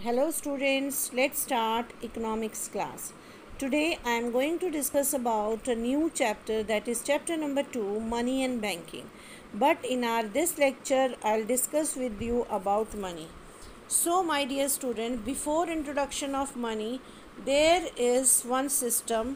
Hello students, let's start economics class. Today I am going to discuss about a new chapter, that is chapter number 2, money and banking. But in our this lecture I'll discuss with you about money. So my dear student, before introduction of money there is one system,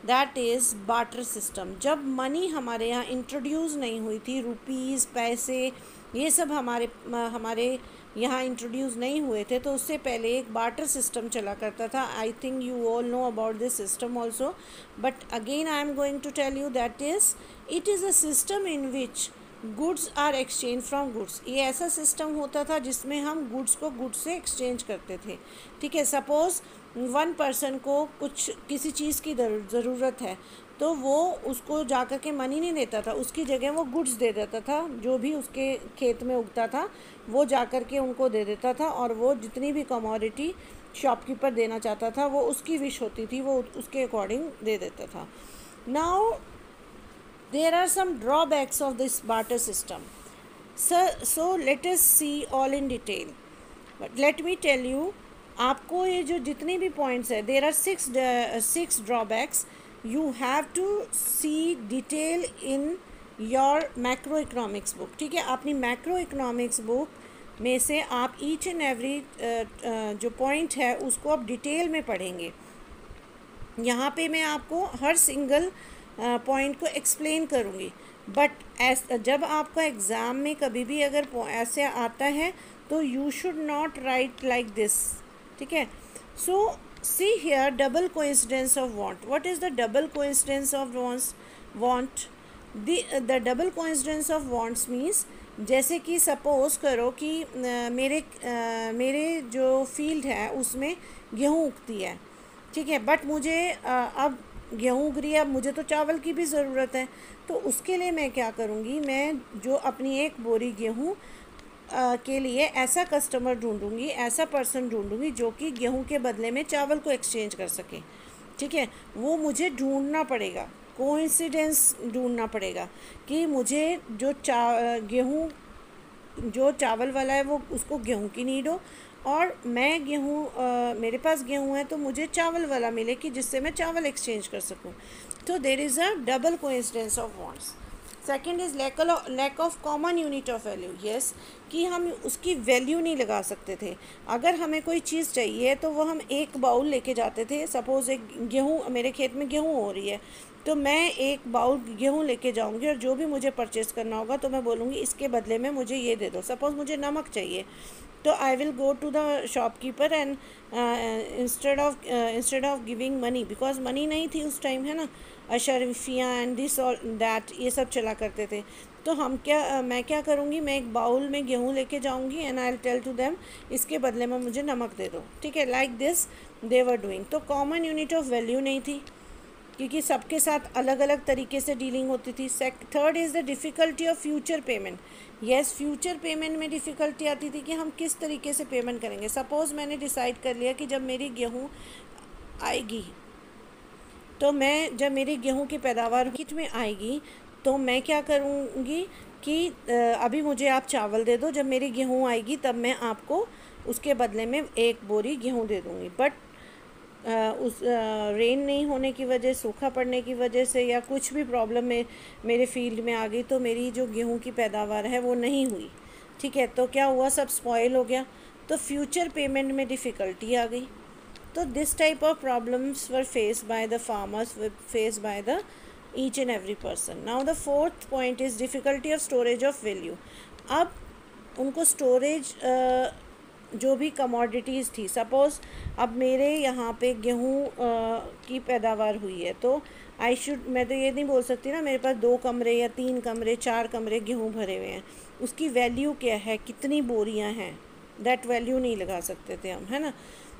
that is barter system. जब money हमारे यहाँ introduce नहीं हुई थी, rupees, पैसे, ये सब हमारे यहाँ इंट्रोड्यूस नहीं हुए थे, तो उससे पहले एक बाटर सिस्टम चला करता था. I think you all know about this system also, but again I am going to tell you that it is a system in which goods are exchange from goods. ये ऐसा system होता था जिसमें हम goods को goods से exchange करते थे. ठीक है, सपोज़ वन पर्सन को कुछ किसी चीज़ की ज़रूरत है, तो वो उसको जा कर के मनी नहीं देता था, उसकी जगह वो गुड्स दे देता था. जो भी उसके खेत में उगता था वो जा कर के उनको दे देता था, और वो जितनी भी कमोडिटी शॉपकीपर देना चाहता था वो उसकी विश होती थी, वो उसके अकॉर्डिंग दे देता था. Now there are some drawbacks of this barter system. So let us see all in detail. But let me tell you, आपको ये जो जितने भी पॉइंट्स है, there are six drawbacks. You have to see detail in your macro economics book. ठीक है, अपनी macro economics book में से आप each and every जो पॉइंट है उसको आप डिटेल में पढ़ेंगे. यहाँ पे मैं आपको हर सिंगल पॉइंट को एक्सप्लेन करूँगी. बट जब आपका एग्ज़ाम में कभी भी अगर ऐसे आता है तो you should not write like this. ठीक है, so see here double coincidence of want. What is the double coincidence of want? The double coincidence of wants means, जैसे कि सपोज़ करो कि मेरे जो फील्ड है उसमें गेहूँ उगती है. ठीक है, बट मुझे अब गेहूँ उग रही है, अब मुझे तो चावल की भी ज़रूरत है. तो उसके लिए मैं क्या करूँगी, मैं जो अपनी एक बोरी गेहूँ के लिए ऐसा कस्टमर ढूंढूंगी, ऐसा पर्सन ढूंढूंगी जो कि गेहूँ के बदले में चावल को एक्सचेंज कर सके. ठीक है, वो मुझे ढूंढना पड़ेगा, कोइंसिडेंस ढूंढना पड़ेगा कि मुझे गेहूँ जो चावल वाला है वो उसको गेहूँ की नीड हो, और मैं मेरे पास गेहूँ है तो मुझे चावल वाला मिले कि जिससे मैं चावल एक्सचेंज कर सकूँ. तो there is a double coincidence of wants. Second is lack of common unit of value. Yes, कि हम उसकी वैल्यू नहीं लगा सकते थे. अगर हमें कोई चीज़ चाहिए तो वो हम एक बाउल लेके जाते थे. सपोज़ एक गेहूँ, मेरे खेत में गेहूँ हो रही है, तो मैं एक बाउल गेहूँ लेके जाऊँगी, और जो भी मुझे परचेज़ करना होगा तो मैं बोलूँगी इसके बदले में मुझे ये दे दो. सपोज़ मुझे नमक चाहिए, तो I will go to the shopkeeper and instead of giving money, because money नहीं थी उस टाइम, है ना, अशरफियाँ एंड दिस और दैट ये सब चला करते थे. तो मैं क्या करूँगी, मैं एक बाउल में गेहूँ लेके जाऊँगी and I will tell to them इसके बदले में मुझे नमक दे दो. ठीक है, like this they were doing. तो कॉमन यूनिट ऑफ वैल्यू नहीं थी, क्योंकि सबके साथ अलग अलग तरीके से डीलिंग होती थी. Third is the difficulty of future payment. Yes, future payment में डिफ़िकल्टी आती थी कि हम किस तरीके से पेमेंट करेंगे. सपोज़ मैंने डिसाइड कर लिया कि जब मेरी गेहूँ आएगी, तो जब मेरी गेहूँ की पैदावार किट में आएगी तो मैं क्या करूँगी कि अभी मुझे आप चावल दे दो, जब मेरी गेहूँ आएगी तब मैं आपको उसके बदले में एक बोरी गेहूँ दे दूँगी. बट उस रेन नहीं होने की वजह, सूखा पड़ने की वजह से, या कुछ भी प्रॉब्लम में मेरे फील्ड में आ गई, तो मेरी जो गेहूं की पैदावार है वो नहीं हुई. ठीक है, तो क्या हुआ, सब स्पॉइल हो गया. तो फ्यूचर पेमेंट में डिफ़िकल्टी आ गई. तो this type of problems were faced by the farmers, faced by the each and every person. Now the fourth point is difficulty of storage of value. अब उनको स्टोरेज जो भी कमोडिटीज़ थी, suppose अब मेरे यहाँ पे गेहूँ की पैदावार हुई है, तो मैं तो ये नहीं बोल सकती ना मेरे पास 2 कमरे या 3 कमरे 4 कमरे गेहूँ भरे हुए हैं, उसकी वैल्यू क्या है, कितनी बोरियाँ हैं, दैट वैल्यू नहीं लगा सकते थे हम, है ना.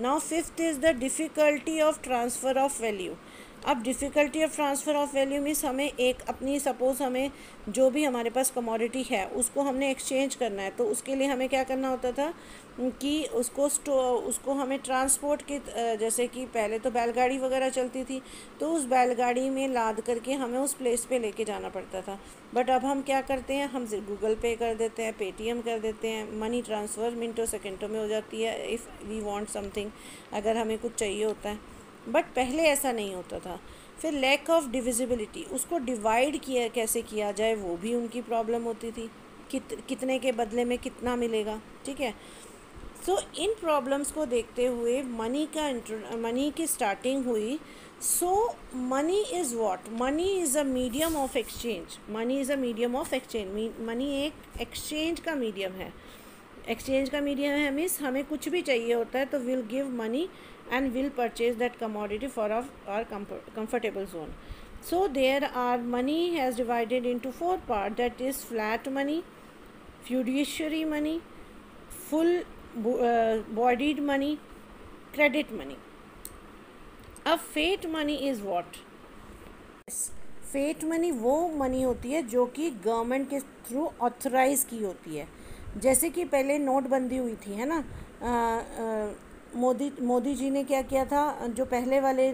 Now fifth is the difficulty of transfer of value. अब difficulty of transfer of value means हमें एक अपनी सपोज़ हमें जो भी हमारे पास कमोडिटी है उसको हमने एक्सचेंज करना है, तो उसके लिए हमें क्या करना होता था कि उसको हमें ट्रांसपोर्ट के जैसे कि पहले तो बैलगाड़ी वगैरह चलती थी, तो उस बैलगाड़ी में लाद करके हमें उस प्लेस पे लेके जाना पड़ता था। बट अब हम क्या करते हैं, हम गूगल पे कर देते हैं, पेटीएम कर देते हैं, मनी ट्रांसफ़र मिनटों सेकंडों में हो जाती है इफ़ वी वांट समथिंग, अगर हमें कुछ चाहिए होता है। बट पहले ऐसा नहीं होता था। फिर लैक ऑफ डिविजिबिलिटी, उसको डिवाइड किया कैसे किया जाए वो भी उनकी प्रॉब्लम होती थी, कितने के बदले में कितना मिलेगा, ठीक है। सो इन प्रॉब्लम्स को देखते हुए मनी की स्टार्टिंग हुई। So money is what, money is a medium of exchange, money is a medium of exchange, money एक एक्सचेंज का मीडियम है, एक्सचेंज का मीडियम है मीन्स हमें कुछ भी चाहिए होता है तो will give money and will purchase that commodity for our comfortable zone. So there are money has divided into 4 parts, that is flat money, fiduciary money, full bodied money, credit money. अब fiat money is what? fiat money वो money होती है जो कि government के through authorise की होती है। जैसे कि पहले नोटबंदी हुई थी, है ना, मोदी जी ने क्या किया था, जो पहले वाले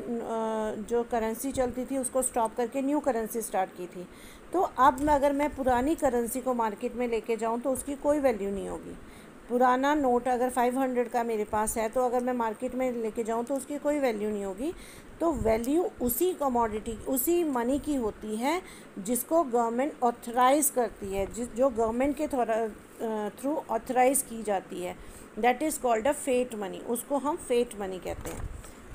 जो करेंसी चलती थी उसको स्टॉप करके न्यू करेंसी स्टार्ट की थी। तो अब अगर मैं पुरानी करेंसी को मार्केट में लेके जाऊं तो उसकी कोई वैल्यू नहीं होगी। पुराना नोट अगर 500 का मेरे पास है तो अगर मैं मार्केट में लेके जाऊं तो उसकी कोई वैल्यू नहीं होगी। तो वैल्यू उसी कमोडिटी, उसी मनी की होती है जिसको गवर्नमेंट ऑथराइज़ करती है, जो गवर्नमेंट के थ्रू ऑथराइज़ की जाती है। That is called a fiat money, उसको हम फेट मनी कहते हैं,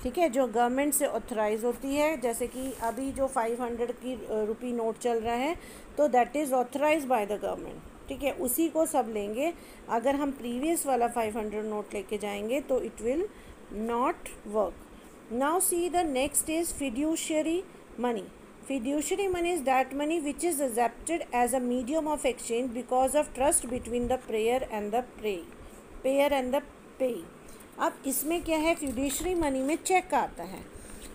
ठीक है, जो गवर्नमेंट से ऑथराइज़ होती है। जैसे कि अभी जो 500 की रुपी नोट चल रहा है तो that is authorise by the government, ठीक है, उसी को सब लेंगे। अगर हम प्रीवियस वाला 500 नोट लेके जाएंगे तो it will not work. Now see the next is fiduciary money. Fiduciary money is that money which is accepted as a medium of exchange because of trust between the payer and the pay. अब इसमें क्या है, fiduciary money में check आता है,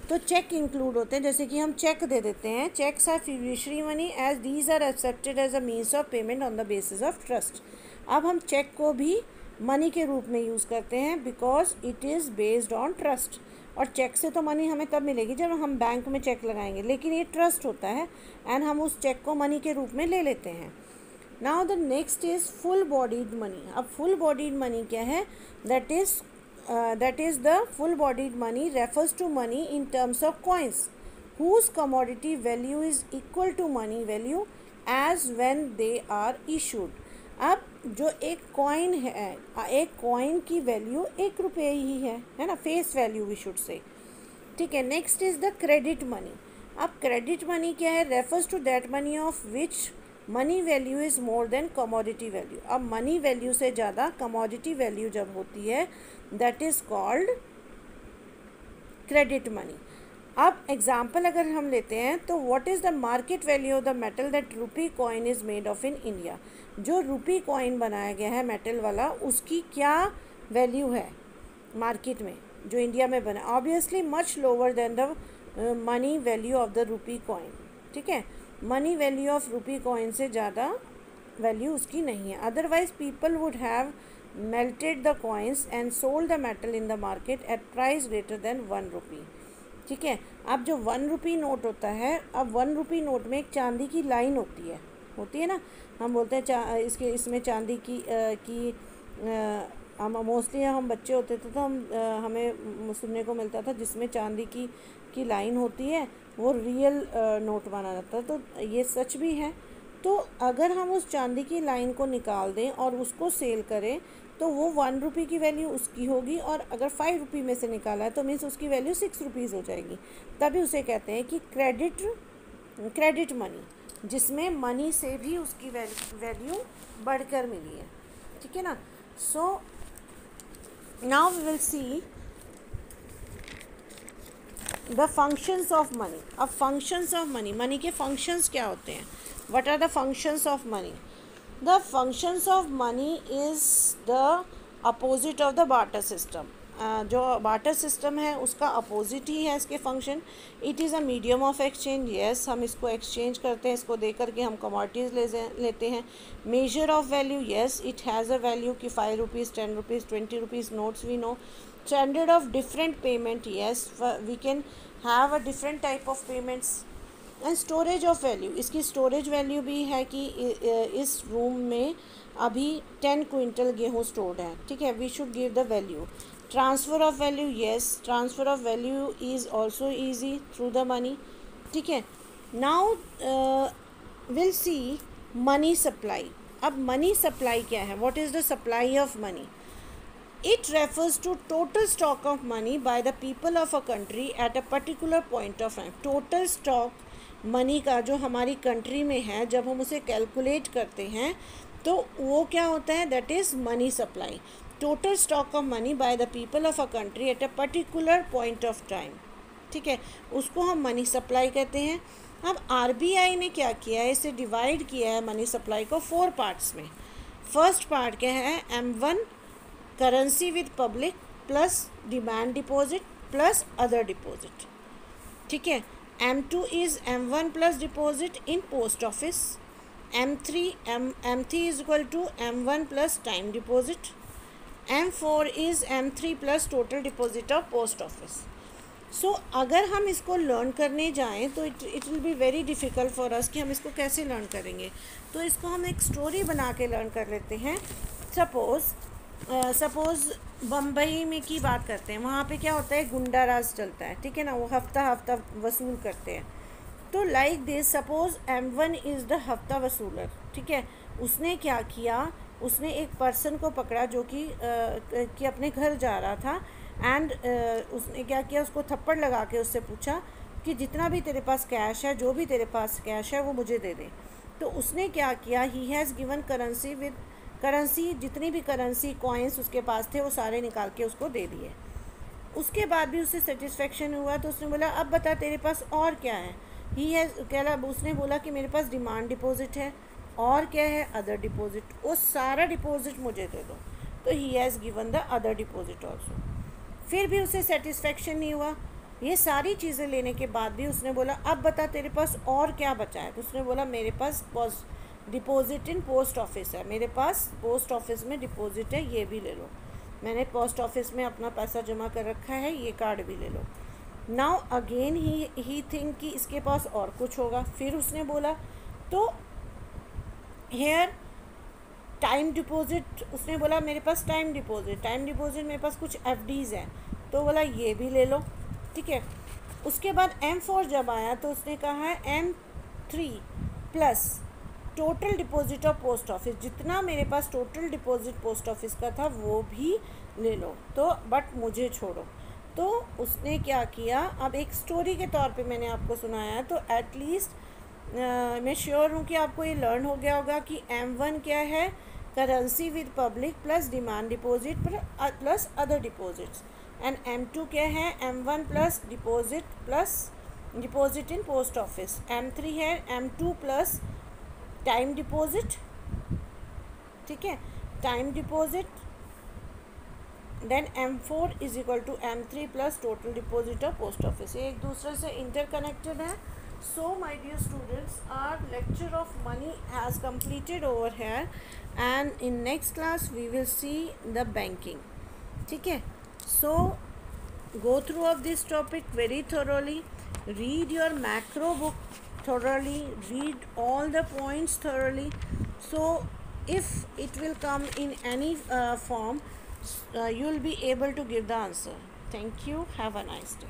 तो check include होते हैं। जैसे कि हम चेक दे देते हैं, cheques are fiduciary money as these are accepted as a means of payment on the basis of trust. अब हम चेक को भी मनी के रूप में यूज़ करते हैं because it is based on trust. और चेक से तो मनी हमें तब मिलेगी जब हम बैंक में चेक लगाएंगे, लेकिन ये ट्रस्ट होता है एंड हम उस चेक को मनी के रूप में ले लेते हैं। Now the next is full bodied money. अब फुल बॉडीड मनी क्या है, that is the full bodied money refers to money in terms of coins whose commodity value is equal to money value as when they are issued. अब जो एक coin है, एक coin की value 1 रुपये ही है ना, face value we should say, ठीक है। Next is the credit money. अब क्रेडिट मनी क्या है, refers to that money of which money value is more than commodity value. अब मनी वैल्यू से ज़्यादा कमोडिटी वैल्यू जब होती है that is called credit money. अब एग्जाम्पल अगर हम लेते हैं तो what is the market value of the metal that rupee coin is made of in India. जो रुपी कॉइन बनाया गया है मेटल वाला, उसकी क्या वैल्यू है मार्केट में जो इंडिया में बना, obviously much lower than the money value of the rupee coin, ठीक है। Money value of rupee coin से ज़्यादा वैल्यू उसकी नहीं है। Otherwise people would have melted the coins and sold the metal in the market at price greater than 1 rupee, ठीक है। अब जो 1 रुपी नोट होता है, अब 1 रुपी नोट में एक चांदी की लाइन होती है ना, हम बोलते हैं इसमें चांदी की हम मोस्टली हम बच्चे होते थे तो हमें सुनने को मिलता था जिसमें चांदी की लाइन होती है वो रियल नोट माना जाता है। तो ये सच भी है। तो अगर हम उस चांदी की लाइन को निकाल दें और उसको सेल करें तो वो 1 रुपी की वैल्यू उसकी होगी, और अगर 5 रुपी में से निकाला है तो मीन्स उसकी वैल्यू 6 रुपीज़ हो जाएगी। तभी उसे कहते हैं कि क्रेडिट मनी, जिसमें मनी से भी उसकी वैल्यू बढ़कर मिली है, ठीक है ना। So now we will see the functions of money. अब फंक्शंस ऑफ मनी के फंक्शंस क्या होते हैं, what are the functions of money? The functions of money is the opposite of the barter system. जो बाटर सिस्टम है उसका opposite ही है इसके function. It is a medium of exchange, yes हम इसको एक्सचेंज करते हैं, इसको दे करके हम कमोडिटीज़ लेते हैं। Measure of value, yes it has a value कि 5 rupees 10 rupees 20 rupees notes we know. Standard of different payment, yes we can have a different type of payments. And storage of value, इसकी storage value भी है कि इस room में अभी 10 quintal गेहूँ stored है, ठीक है, we should give the value. Transfer of value, yes transfer of value is also easy through the money, ठीक है। Now will see money supply. अब मनी सप्लाई क्या है, what is the supply of money? It refers to total stock of money by the people of a country at a particular point of time. Total stock money का जो हमारी country में है, जब हम उसे कैलकुलेट करते हैं तो वो क्या होता है, that is money supply. Total stock of money by the people of a country at a particular point of time, ठीक है, उसको हम मनी सप्लाई कहते हैं। अब आरबीआई ने क्या किया है, इसे डिवाइड किया है मनी सप्लाई को 4 पार्ट्स में। फर्स्ट पार्ट क्या है, M1 currency with public plus demand deposit plus other deposit, ठीक है। M2 is M1 plus deposit in post office. M3 is equal to M1 plus time deposit. M4 is M3 plus total deposit of post office. So अगर हम इसको learn करने जाएं तो it will be very difficult for us कि हम इसको कैसे लर्न करेंगे। तो इसको हम एक स्टोरी बना के लर्न कर लेते हैं। सपोज़ बम्बई में की बात करते हैं, वहाँ पे क्या होता है, गुंडा राज चलता है, ठीक है ना, वो हफ्ता वसूल करते हैं। तो like this suppose M1 is the हफ्ता वसूलर, ठीक है। उसने क्या किया, उसने एक पर्सन को पकड़ा जो कि अपने घर जा रहा था एंड उसने क्या किया, उसको थप्पड़ लगा के उससे पूछा कि जितना भी तेरे पास कैश है, जो भी तेरे पास कैश है वो मुझे दे दे। तो उसने क्या किया, ही हैज़ गिवन करेंसी, जितनी भी करेंसी कॉइन्स उसके पास थे वो सारे निकाल के उसको दे दिए। उसके बाद भी उसे सेटिस्फेक्शन हुआ तो उसने बोला अब बता तेरे पास और क्या है। उसने बोला कि मेरे पास डिमांड डिपॉजिट है, और क्या है, अदर डिपॉजिट, वो सारा डिपॉजिट मुझे दे दो। तो he has given the other deposit also. फिर भी उसे सेटिस्फेक्शन नहीं हुआ, ये सारी चीज़ें लेने के बाद भी उसने बोला अब बता तेरे पास और क्या बचा है। तो उसने बोला मेरे पास डिपॉजिट इन पोस्ट ऑफिस है, मेरे पास पोस्ट ऑफिस में डिपॉजिट है, ये भी ले लो, मैंने पोस्ट ऑफिस में अपना पैसा जमा कर रखा है, ये कार्ड भी ले लो। नाउ अगेन ही थिंक कि इसके पास और कुछ होगा। फिर उसने बोला तो हेयर टाइम डिपॉजिट, उसने बोला मेरे पास टाइम डिपॉजिट मेरे पास कुछ FDs है, तो बोला ये भी ले लो, ठीक है। उसके बाद M4 जब आया तो उसने कहा है M3 plus total deposit of post office, जितना मेरे पास टोटल डिपॉजिट पोस्ट ऑफिस का था वो भी ले लो, तो बट मुझे छोड़ो। तो उसने क्या किया, अब एक स्टोरी के तौर पे मैंने आपको सुनाया है, तो एटलीस्ट मैं श्योर हूँ कि आपको ये लर्न हो गया होगा कि M1 क्या है, currency with public plus demand deposit plus other deposits. And M2 क्या है, M1 plus deposit in post office. M3 है M2 प्लस टाइम डिपॉजिट, ठीक है, time deposit. Then M4 is equal to M3 plus total deposit of post office. ये एक दूसरे से interconnected है। So my dear students, our lecture of money has completed over here and in next class we will see the banking, ठीक है। So go through of this topic very thoroughly, read your macro book thoroughly, read all the points thoroughly, so if it will come in any form you will be able to give the answer. Thank you, have a nice day.